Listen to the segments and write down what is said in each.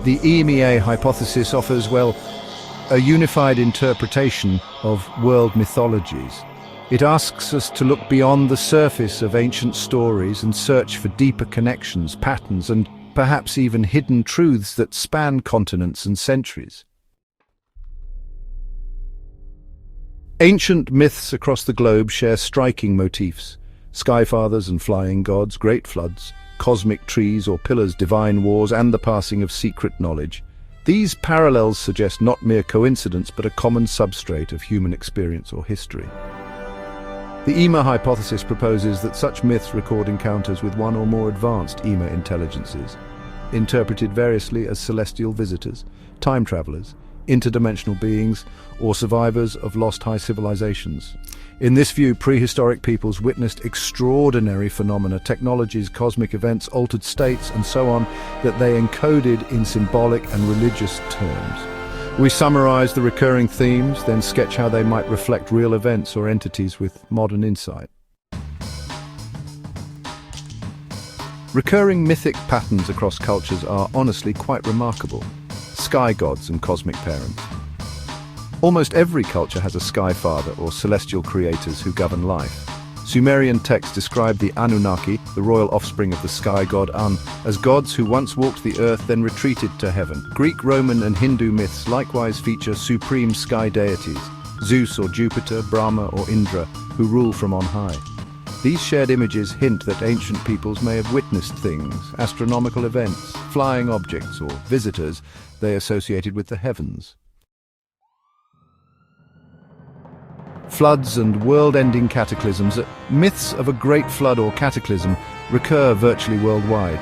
The Ema Hypothesis offers, well, a unified interpretation of world mythologies. It asks us to look beyond the surface of ancient stories and search for deeper connections, patterns, and perhaps even hidden truths that span continents and centuries. Ancient myths across the globe share striking motifs: skyfathers and flying gods, great floods, cosmic trees or pillars, divine wars, and the passing of secret knowledge. These parallels suggest not mere coincidence, but a common substrate of human experience or history. The Ema hypothesis proposes that such myths record encounters with one or more advanced Ema intelligences, interpreted variously as celestial visitors, time travelers, interdimensional beings, or survivors of lost high civilizations. In this view, prehistoric peoples witnessed extraordinary phenomena, technologies, cosmic events, altered states, and so on, that they encoded in symbolic and religious terms. We summarize the recurring themes, then sketch how they might reflect real events or entities with modern insight. Recurring mythic patterns across cultures are honestly quite remarkable. Sky gods and cosmic parents. Almost every culture has a sky father or celestial creators who govern life. Sumerian texts describe the Anunnaki, the royal offspring of the sky god An, as gods who once walked the earth then retreated to heaven. Greek, Roman, and Hindu myths likewise feature supreme sky deities, Zeus or Jupiter, Brahma or Indra, who rule from on high. These shared images hint that ancient peoples may have witnessed things, astronomical events, flying objects, or visitors they associated with the heavens. Floods and world-ending cataclysms, myths of a great flood or cataclysm, recur virtually worldwide.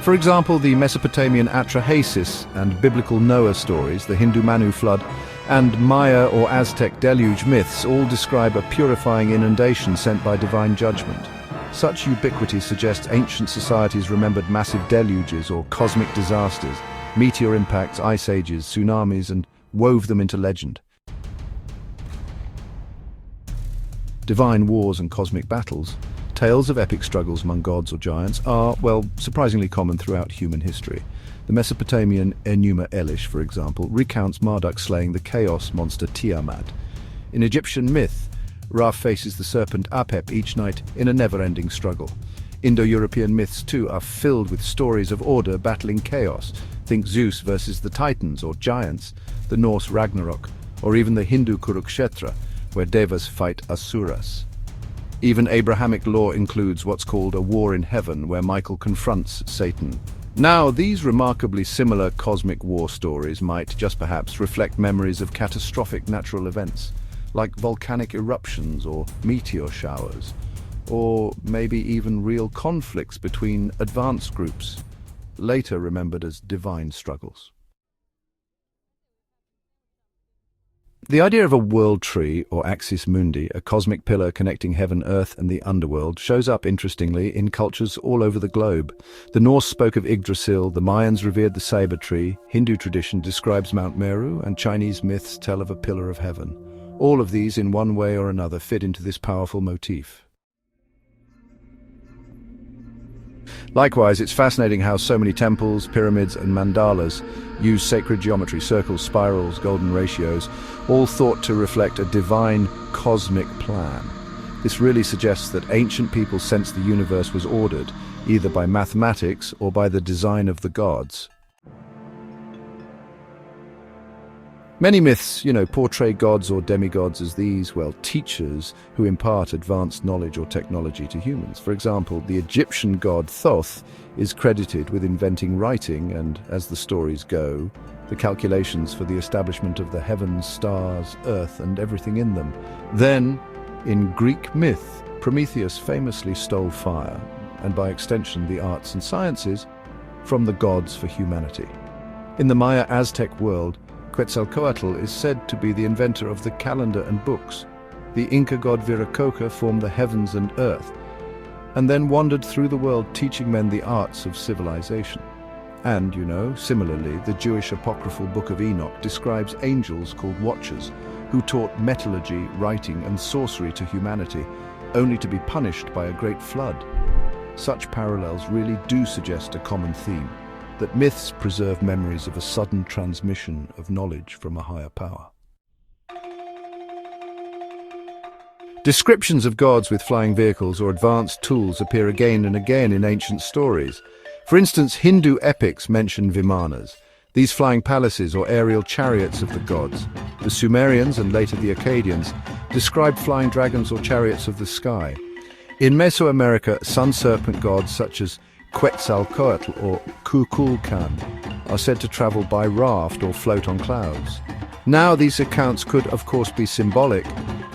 For example, the Mesopotamian Atrahasis and biblical Noah stories, the Hindu Manu flood, and Maya or Aztec deluge myths all describe a purifying inundation sent by divine judgment. Such ubiquity suggests ancient societies remembered massive deluges or cosmic disasters, meteor impacts, ice ages, tsunamis, and wove them into legend. Divine wars and cosmic battles, tales of epic struggles among gods or giants, are, well, surprisingly common throughout human history. The Mesopotamian Enuma Elish, for example, recounts Marduk slaying the chaos monster Tiamat. In Egyptian myth, Ra faces the serpent Apep each night in a never-ending struggle. Indo-European myths, too, are filled with stories of order battling chaos. Think Zeus versus the Titans or giants, the Norse Ragnarok, or even the Hindu Kurukshetra, where devas fight asuras. Even Abrahamic law includes what's called a war in heaven, where Michael confronts Satan. Now, these remarkably similar cosmic war stories might just perhaps reflect memories of catastrophic natural events, like volcanic eruptions or meteor showers, or maybe even real conflicts between advanced groups, later remembered as divine struggles. The idea of a world tree, or axis mundi, a cosmic pillar connecting heaven, earth, and the underworld, shows up interestingly in cultures all over the globe. The Norse spoke of Yggdrasil, the Mayans revered the saber tree, Hindu tradition describes Mount Meru, and Chinese myths tell of a pillar of heaven. All of these, in one way or another, fit into this powerful motif. Likewise, it's fascinating how so many temples, pyramids, and mandalas use sacred geometry, circles, spirals, golden ratios, all thought to reflect a divine cosmic plan. This really suggests that ancient people sensed the universe was ordered, either by mathematics or by the design of the gods. Many myths, portray gods or demigods as these, teachers who impart advanced knowledge or technology to humans. For example, the Egyptian god Thoth is credited with inventing writing and, as the stories go, the calculations for the establishment of the heavens, stars, earth, and everything in them. Then, in Greek myth, Prometheus famously stole fire, and by extension the arts and sciences, from the gods for humanity. In the Maya Aztec world, Quetzalcoatl is said to be the inventor of the calendar and books. The Inca god Viracocha formed the heavens and earth, and then wandered through the world teaching men the arts of civilization. And, similarly, the Jewish apocryphal Book of Enoch describes angels called watchers, who taught metallurgy, writing, and sorcery to humanity, only to be punished by a great flood. Such parallels really do suggest a common theme: that myths preserve memories of a sudden transmission of knowledge from a higher power. Descriptions of gods with flying vehicles or advanced tools appear again and again in ancient stories. For instance, Hindu epics mention vimanas, these flying palaces or aerial chariots of the gods. The Sumerians, and later the Akkadians, described flying dragons or chariots of the sky. In Mesoamerica, sun serpent gods such as Quetzalcoatl or Kukulkan are said to travel by raft or float on clouds. Now, these accounts could, of course, be symbolic,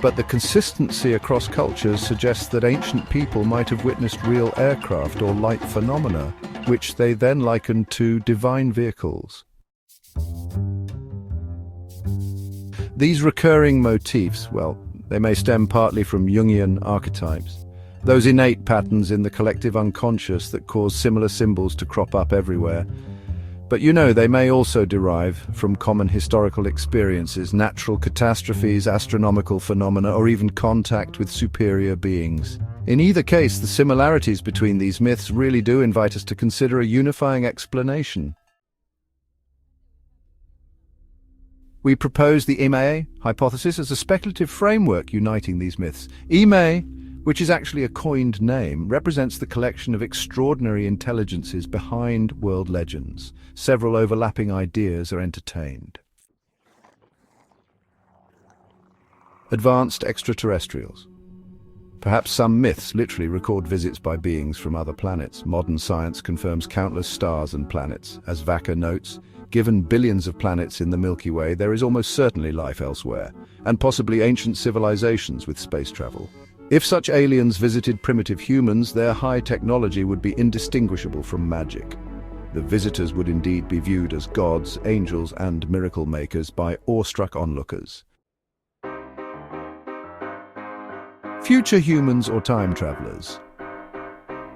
but the consistency across cultures suggests that ancient people might have witnessed real aircraft or light phenomena, which they then likened to divine vehicles. These recurring motifs, well, they may stem partly from Jungian archetypes, those innate patterns in the collective unconscious that cause similar symbols to crop up everywhere. But they may also derive from common historical experiences, natural catastrophes, astronomical phenomena, or even contact with superior beings. In either case, the similarities between these myths really do invite us to consider a unifying explanation. We propose the Ema Hypothesis as a speculative framework uniting these myths. Ema, which is actually a coined name, represents the collection of extraordinary intelligences behind world legends. Several overlapping ideas are entertained. Advanced extraterrestrials. Perhaps some myths literally record visits by beings from other planets. Modern science confirms countless stars and planets. As Vacker notes, given billions of planets in the Milky Way, there is almost certainly life elsewhere, and possibly ancient civilizations with space travel. If such aliens visited primitive humans, their high technology would be indistinguishable from magic. The visitors would indeed be viewed as gods, angels, and miracle makers by awestruck onlookers. Future humans or time travelers.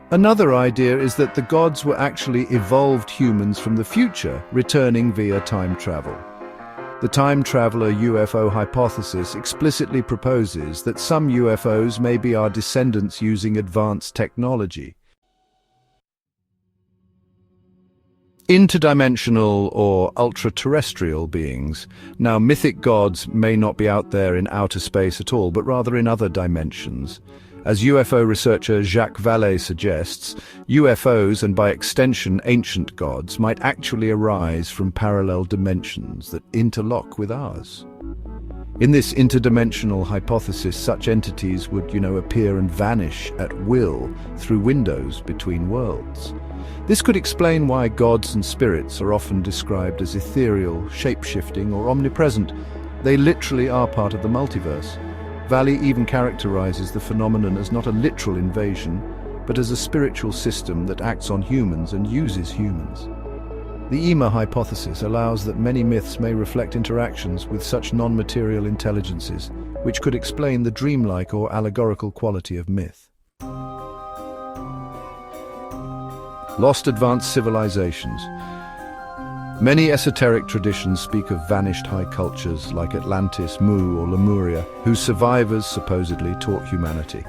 Another idea is that the gods were actually evolved humans from the future, returning via time travel. The time traveler UFO hypothesis explicitly proposes that some UFOs may be our descendants using advanced technology. Interdimensional or ultra-terrestrial beings. Now, mythic gods may not be out there in outer space at all, but rather in other dimensions. As UFO researcher Jacques Vallée suggests, UFOs, and by extension ancient gods, might actually arise from parallel dimensions that interlock with ours. In this interdimensional hypothesis, such entities would, appear and vanish at will through windows between worlds. This could explain why gods and spirits are often described as ethereal, shape-shifting, or omnipresent. They literally are part of the multiverse. Vallée even characterizes the phenomenon as not a literal invasion, but as a spiritual system that acts on humans and uses humans. The Ema hypothesis allows that many myths may reflect interactions with such non-material intelligences, which could explain the dreamlike or allegorical quality of myth. Lost advanced civilizations. Many esoteric traditions speak of vanished high cultures like Atlantis, Mu, or Lemuria, whose survivors supposedly taught humanity.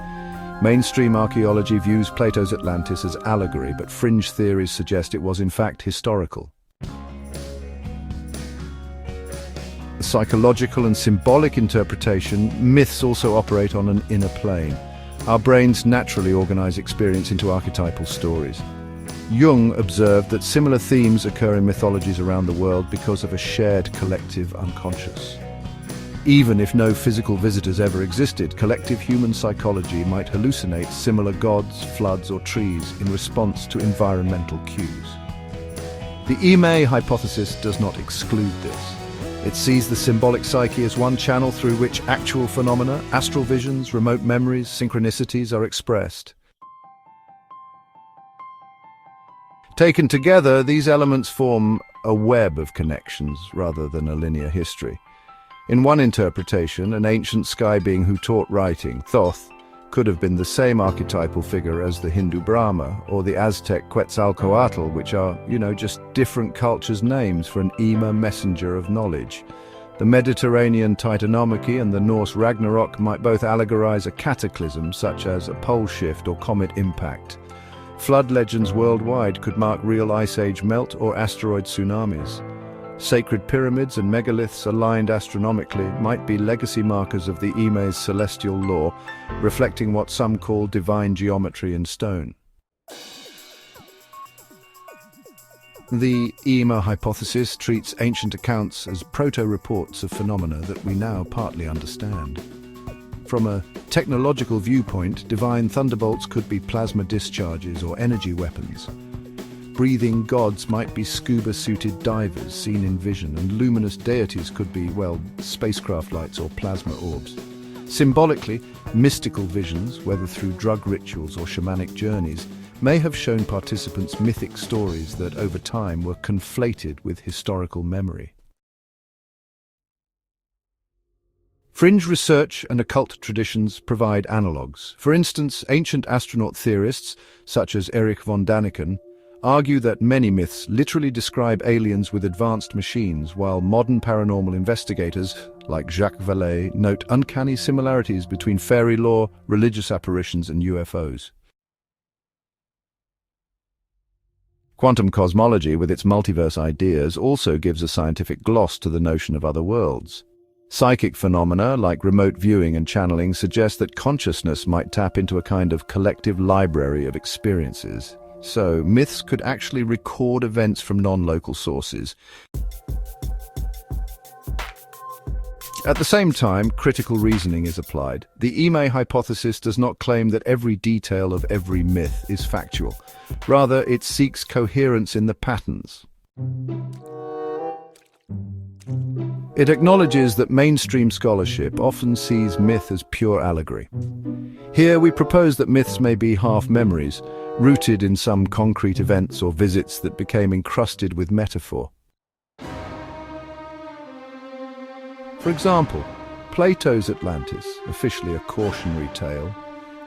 Mainstream archaeology views Plato's Atlantis as allegory, but fringe theories suggest it was in fact historical. The psychological and symbolic interpretation, myths also operate on an inner plane. Our brains naturally organize experience into archetypal stories. Jung observed that similar themes occur in mythologies around the world because of a shared collective unconscious. Even if no physical visitors ever existed, collective human psychology might hallucinate similar gods, floods, or trees in response to environmental cues. The Ema hypothesis does not exclude this. It sees the symbolic psyche as one channel through which actual phenomena, astral visions, remote memories, synchronicities are expressed. Taken together, these elements form a web of connections rather than a linear history. In one interpretation, an ancient sky being who taught writing, Thoth, could have been the same archetypal figure as the Hindu Brahma or the Aztec Quetzalcoatl, which are, just different cultures' names for an Ema messenger of knowledge. The Mediterranean Titanomachy and the Norse Ragnarok might both allegorize a cataclysm such as a pole shift or comet impact. Flood legends worldwide could mark real ice age melt or asteroid tsunamis. Sacred pyramids and megaliths aligned astronomically might be legacy markers of the Eme's celestial law, reflecting what some call divine geometry in stone. The Ema Hypothesis treats ancient accounts as proto-reports of phenomena that we now partly understand. From a technological viewpoint, divine thunderbolts could be plasma discharges or energy weapons. Breathing gods might be scuba-suited divers seen in vision, and luminous deities could be, well, spacecraft lights or plasma orbs. Symbolically, mystical visions, whether through drug rituals or shamanic journeys, may have shown participants mythic stories that over time were conflated with historical memory. Fringe research and occult traditions provide analogues. For instance, ancient astronaut theorists, such as Erich von Däniken, argue that many myths literally describe aliens with advanced machines, while modern paranormal investigators, like Jacques Vallée, note uncanny similarities between fairy lore, religious apparitions, and UFOs. Quantum cosmology, with its multiverse ideas, also gives a scientific gloss to the notion of other worlds. Psychic phenomena, like remote viewing and channeling, suggest that consciousness might tap into a kind of collective library of experiences. So, myths could actually record events from non-local sources. At the same time, critical reasoning is applied. The Ema hypothesis does not claim that every detail of every myth is factual. Rather, it seeks coherence in the patterns. It acknowledges that mainstream scholarship often sees myth as pure allegory. Here we propose that myths may be half memories, rooted in some concrete events or visits that became encrusted with metaphor. For example, Plato's Atlantis, officially a cautionary tale,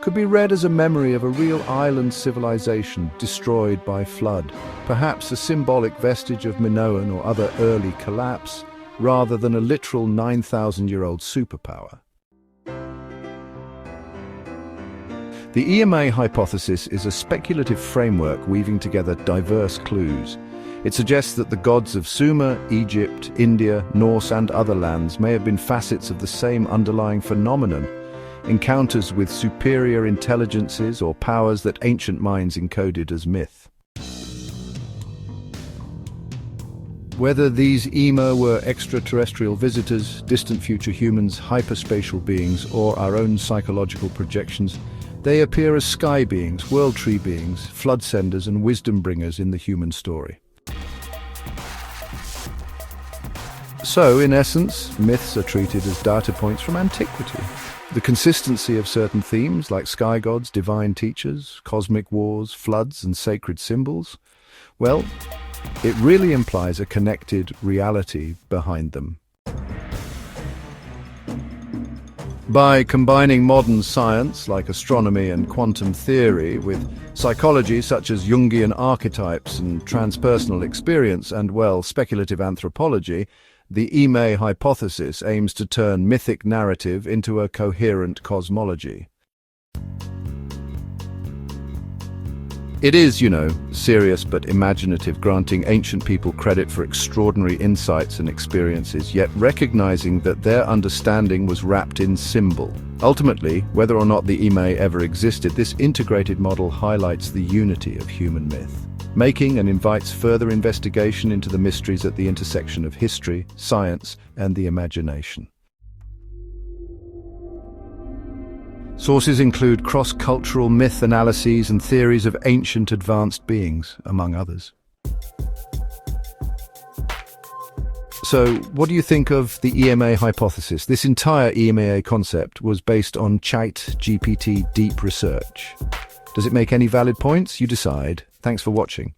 could be read as a memory of a real island civilization destroyed by flood, perhaps a symbolic vestige of Minoan or other early collapse, rather than a literal 9,000-year-old superpower. The Ema hypothesis is a speculative framework weaving together diverse clues. It suggests that the gods of Sumer, Egypt, India, Norse and other lands may have been facets of the same underlying phenomenon, encounters with superior intelligences or powers that ancient minds encoded as myth. Whether these Ema were extraterrestrial visitors, distant future humans, hyperspatial beings, or our own psychological projections, they appear as sky beings, world tree beings, flood senders and wisdom bringers in the human story. So, in essence, myths are treated as data points from antiquity. The consistency of certain themes, like sky gods, divine teachers, cosmic wars, floods, and sacred symbols, well, it really implies a connected reality behind them. By combining modern science, like astronomy and quantum theory, with psychology such as Jungian archetypes and transpersonal experience and, well, speculative anthropology, the Ema hypothesis aims to turn mythic narrative into a coherent cosmology. It is, serious but imaginative, granting ancient people credit for extraordinary insights and experiences, yet recognizing that their understanding was wrapped in symbol. Ultimately, whether or not the Ema ever existed, this integrated model highlights the unity of human myth, making and invites further investigation into the mysteries at the intersection of history, science, and the imagination. Sources include cross-cultural myth analyses and theories of ancient advanced beings, among others. So, what do you think of the Ema hypothesis? This entire Ema concept was based on ChatGPT Deep Research. Does it make any valid points? You decide. Thanks for watching.